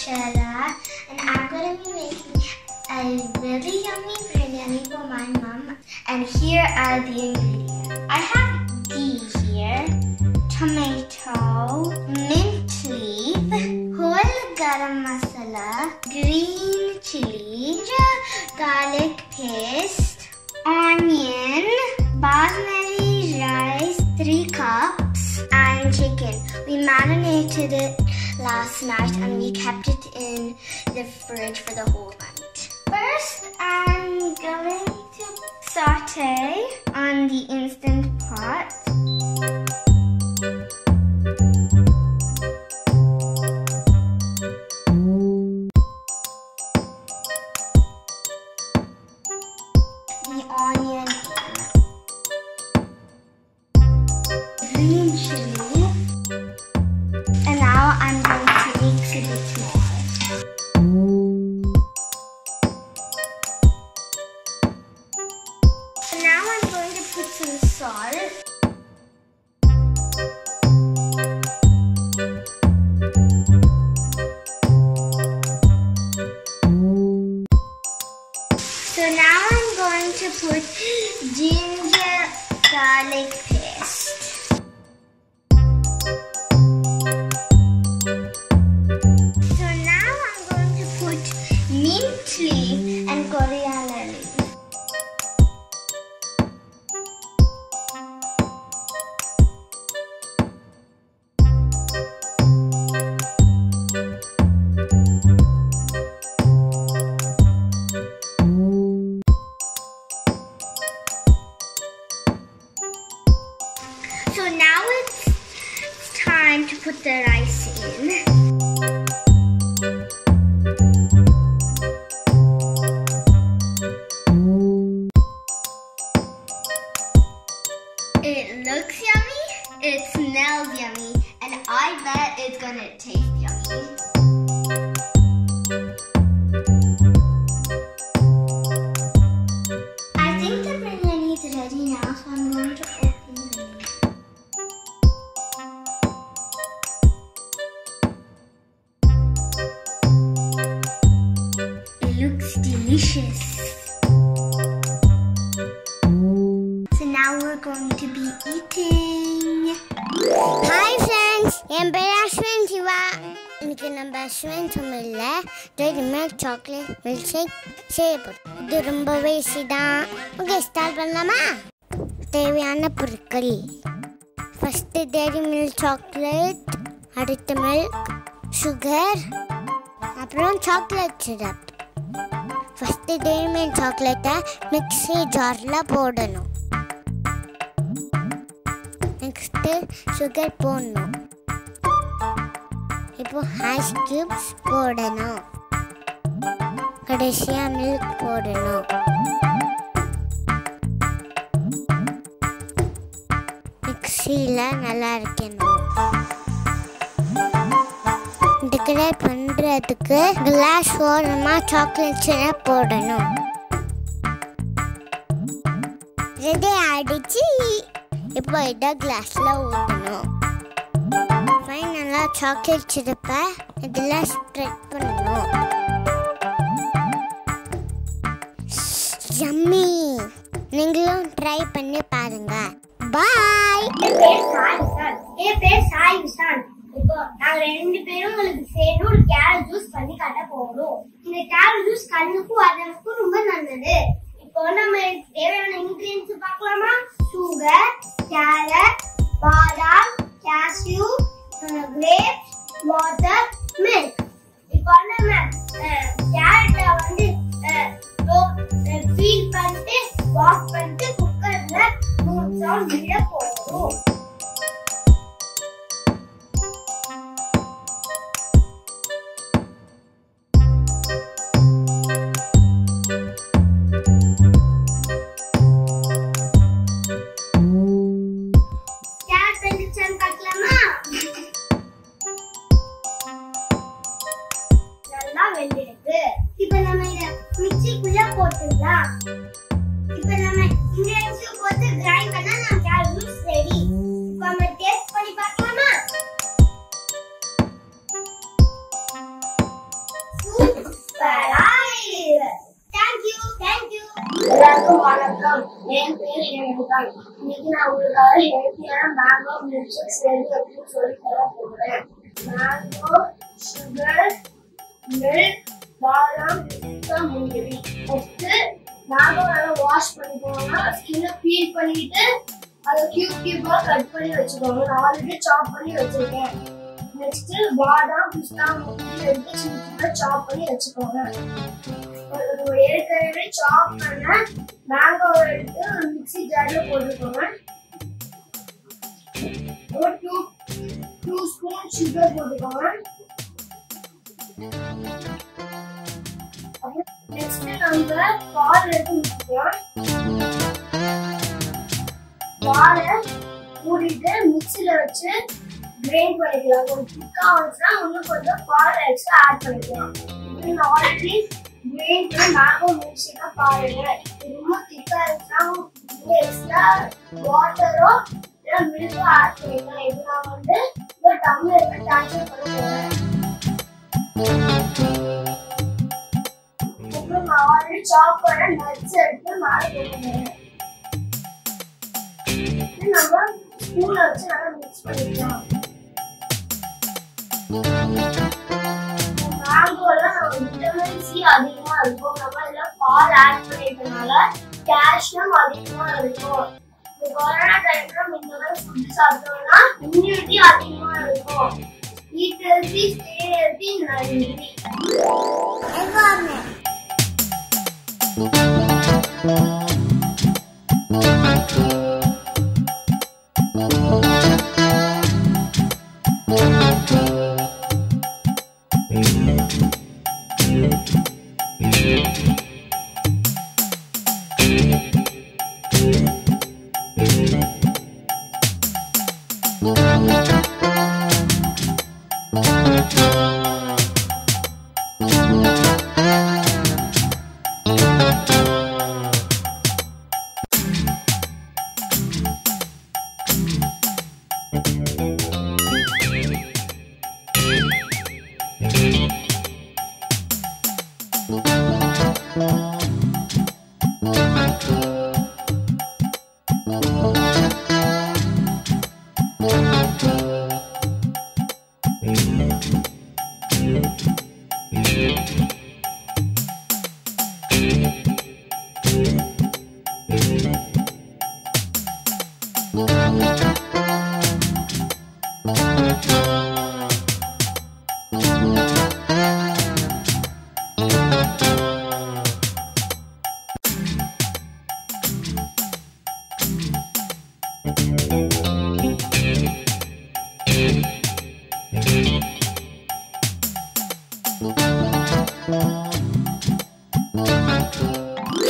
Akshara and I'm going to be making a really yummy biryani for my mom. And here are the ingredients. I have ghee here, tomato, mint leaf, whole garam masala, green chili, garlic paste, onion, basmati rice, 3 cups, and chicken. We marinated it last night and we kept it in the fridge for the whole night. First, I'm going to saute on the Instant Pot. The onion, green chili, and now I'm going to mix a bit more. And now I'm going to put some salt. So now I'm going to put ginger garlic paste. So now I'm going to put mint leaf and coriander leaf. So now it's time to put the rice in. It looks yummy, it smells yummy, and I bet it's gonna taste yummy. I think the biryani is ready now, so I'm going to open the lid. It looks delicious. So now we're going to be eating. Hi friends, I'm Ashwin Shiva. இன்னைக்கு நம்ம அஸ்வின் சமையல்ல dairy milk chocolate milkshake செய்ய போறோம். இது ரொம்பவே easy தான். Okay, start பண்ணலாமா? தேவையான பொருட்கள். ஃபர்ஸ்ட் டெய்ரி மில்க் சாக்லேட், அடுத்து மில்க், சுகர், அப்புறம் chocolate syrup. First dairy milk சாக்லேட்டை மிக்ஸி ஜார்ல போடணும். நெக்ஸ்ட் சுகர் போடணும். இப்போ ஹாஷ் கியூப்ஸ் போடணும். கடைசியா மில்க் போடணும். மிக்ஸியில் நல்லா இருக்கணும். டெக்கரேட் பண்ணுறதுக்கு கிளாஸ் ஓரமாக சாக்லேட் சிரப் போடணும். ரெடி ஆயிடுச்சு. இப்போ இதை கிளாஸில் ஊற்றணும். ஃபைனலாக சாக்லேட் சிரப்பை இதில் ஸ்ப்ரெட் பண்ணணும். யம்மி! நீங்களும் ட்ரை பண்ணி பாருங்க. பாய். என் பேர் சாய் விஷால். இப்போ நாங்க 2 பேரும் உங்களுக்கு சேர்ந்து ஒரு கேரட் ஜூஸ் பண்ணி காட்ட போறோம். இந்த கேரட் ஜூஸ் கண்ணுக்கும் அதனுக்கும் ரொம்ப நல்லது. இப்போ நம்ம தேவையான இன்கிரியன்ஸ் பார்க்கலாமா? சுகர், கேரட், பாதாம், கேஷ்யூ, grapes, water, milk. இப்போ நம்ம கேரட்டை வந்து ஃபீல் பண்ணிட்டு வாஷ் பண்ணிட்டு குக்கர்ல 3 சவுண்ட் விட போறோம். கேரட் வெந்துச்சான்னு பார்க்கலாமா? நல்லா வெந்திருக்கு. இப்போ நம்ம இத மிக்ஸிக்குள்ள போட்டுடலாம். இப்போ நம்ம இன்கிரியன்ட்ஸ் போட்டு கிரைண்ட் பண்ணா நம்ம கேரட் ஜூஸ் ரெடி. இப்போ நம்ம டேஸ்ட் பண்ணி பார்க்கலாமா? வணக்கம், என் பேர் ரேணுகா. இன்னைக்கு நான் உங்களுக்காக ஹெல்த்தியான மேங்கோ மில்க் ஷேக் செய்து அப்படின்னு சொல்லி தர போறேன். மேங்கோ, சுகர், மில்க், பாதாம், பிஸ்தா, முந்திரி. ஃபர்ஸ்ட் மேங்கோ நல்லா வாஷ் பண்ணிக்கோங்க. ஸ்கின்னை பீல் பண்ணிட்டு அதை கியூபா கட் பண்ணி வச்சுக்கோங்க. நான் ஆல்ரெடி சாப் பண்ணி வச்சிருக்கேன். நெக்ஸ்ட் பாதாம், பிஸ்தா, முந்திரி எடுத்து சின்ன சாப் பண்ணி வச்சுக்கோங்க. ஏற்கனவே சாப் பண்ண மேங்கோ எடுத்து மிக்ஸி ஜார்ல போட்டுக்கோங்க. ஒரு 2 ஸ்பூன் சுகர் போட்டுக்கோங்க. நெக்ஸ்ட் நம்ம பால் எடுத்து ஊற்றிக்கலாம். பாலை ஊற்றிட்டு மிக்ஸில வச்சு கிரைண்ட் பண்ணிக்கலாம். கொஞ்சம் திக்கா வந்துச்சுன்னா இன்னும் கொஞ்சம் பால் எக்ஸ்ட்ரா ஆட் பண்ணிக்கலாம். நான் already grind mango milk Sheikha பாருங்க. ரொம்ப திக்கா இருந்துச்சுன்னா எக்ஸ்ட்ரா வாட்டரோ இல்லை மில்கோ ஆட் பண்ணிக்கலாம். இது நான் வந்து ஒரு டம்ளர்ல ட்ரான்ஸ்ஃபர் பண்ண போறேன். அப்புறம் நான் ஆல்ரெடி சாப் பண்ண நட்ஸ் எடுத்து மேலே போட்டுக்கிறேன். நம்ம ஸ்பூன்ல வச்சு நல்லா மிக்ஸ் பண்ணிக்கலாம். மேங்கோல விட்டமின் சி அதிகமா இருக்கும். நம்ம இதுல பால் ஆட் பண்ணிட்டனால கால்சியம் அதிகமா இருக்கும். இந்த கொரோனா டைம்ல இந்த மாதிரி ஃபுட் சாப்பிட்டோம்னா இம்யூனிட்டி அதிகமா இருக்கும். ஈட் ஹெல்தி, ஸ்டே ஹெல்தி, நன்றி.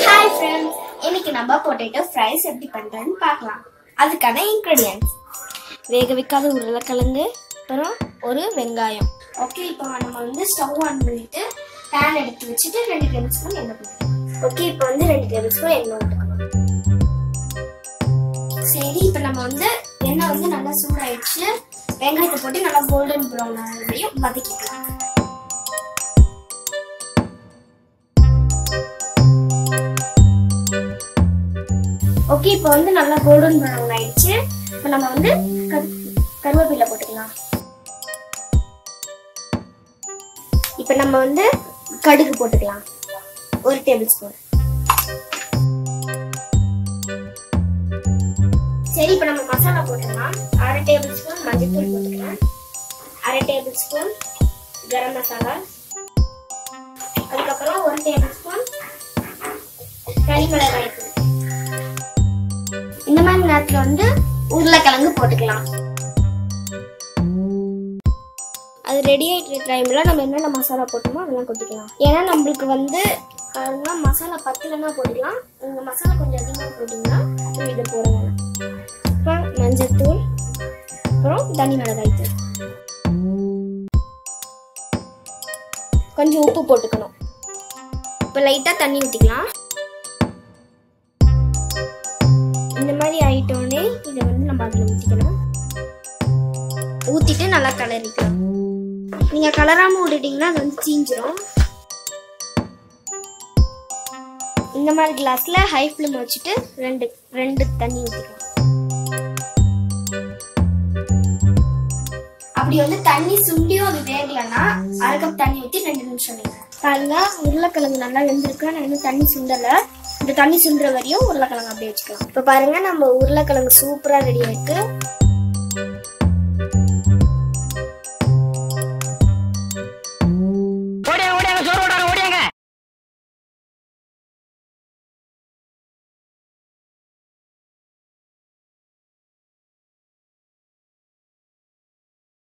Hi friends, இன்னைக்கு நம்ம பொட்டேட்டோ ஃப்ரைஸ் எப்படி பண்றதுன்னு பார்க்கலாம். அதுக்கான இன்கிரிடியன்ட்ஸ்: வேக வைக்காத உருளைக்கிழங்கு, அப்புறம் ஒரு வெங்காயம். ஓகே, இப்போ நம்ம வந்து ஸ்டவ் ஆன் பண்ணிட்டு பேன் எடுத்து வச்சுட்டு 2 டேபிள் ஸ்பூன் எண்ணெய் போட்டுக்கலாம். ஓகே, இப்போ வந்து 2 டேபிள் ஸ்பூன் எண்ணெய் ஊற்றிக்கலாம். சரி, இப்போ நம்ம வந்து எண்ணெய் வந்து நல்லா சூடாயிடுச்சு. வெங்காயத்தை போட்டு நல்லா கோல்டன் ப்ரௌன் ஆகிறதையும் வதக்கிக்கலாம். ஓகே, இப்போ வந்து நல்லா கோல்டன் ப்ரௌன் ஆயிடுச்சு. இப்போ நம்ம வந்து கருவேப்பிலை போட்டுக்கலாம். இப்போ நம்ம வந்து கடுகு போட்டுக்கலாம், 1 டேபிள் ஸ்பூன். சரி, இப்போ நம்ம மசாலா போட்டுக்கலாம். 1/2 டேபிள் ஸ்பூன் மஞ்சள்தூள் போட்டுக்கலாம், 1/2 டேபிள் ஸ்பூன் கரம் மசாலா, அதுக்கப்புறம் 1 டேபிள் ஸ்பூன் தனி மிளகாய் தூள். இந்த மாதிரி நேரத்துல வந்து உருளைக்கிழங்கு போட்டுக்கலாம். அது ரெடி ஆகிட்டு டைம்ல நம்ம என்னென்ன மசாலா போட்டோமோ அதெல்லாம் கொட்டிக்கலாம். ஏன்னா நம்மளுக்கு வந்து மசாலா பத்தலைன்னா போட்டுக்கலாம். இந்த மசாலா கொஞ்சம் அதிகமாக போட்டிங்கன்னா இதை போட வேணாம். அப்புறம் மஞ்சள்தூள், அப்புறம் தனி மிளகாய் தூள், கொஞ்சம் உப்பு போட்டுக்கணும். இப்போ லைட்டாக தண்ணி ஊற்றிக்கலாம். இந்த மாதிரி ஆயிட்டோடனே இதை வந்து நம்ம அதில் ஊற்றிக்கணும். ஊற்றிட்டு நல்லா கலரிக்கலாம். நீங்கள் கலராமல் விட்டுட்டிங்கன்னா அது வந்து தீஞ்சிரும். இந்த மாதிரி கிளாஸ்ல ஹை ஃப்ளேம் வச்சுட்டு ரெண்டு தண்ணி ஊற்றிக்கலாம். அப்படி வந்து தண்ணி சுண்டியும் அது வேகலைன்னா 1/2 கப் தண்ணி ஊற்றி 2 நிமிஷம் வைங்க. பாருங்க உருளைக்கிழங்கு நல்லா வெந்திருக்கு. நான் இன்னும் தண்ணி சுண்டலை. இந்த தண்ணி சுண்டுற வரையும் உருளைக்கிழங்கு அப்படியே வச்சுக்கலாம். இப்போ பாருங்க நம்ம உருளைக்கிழங்கு சூப்பராக ரெடி ஆயிருக்கு.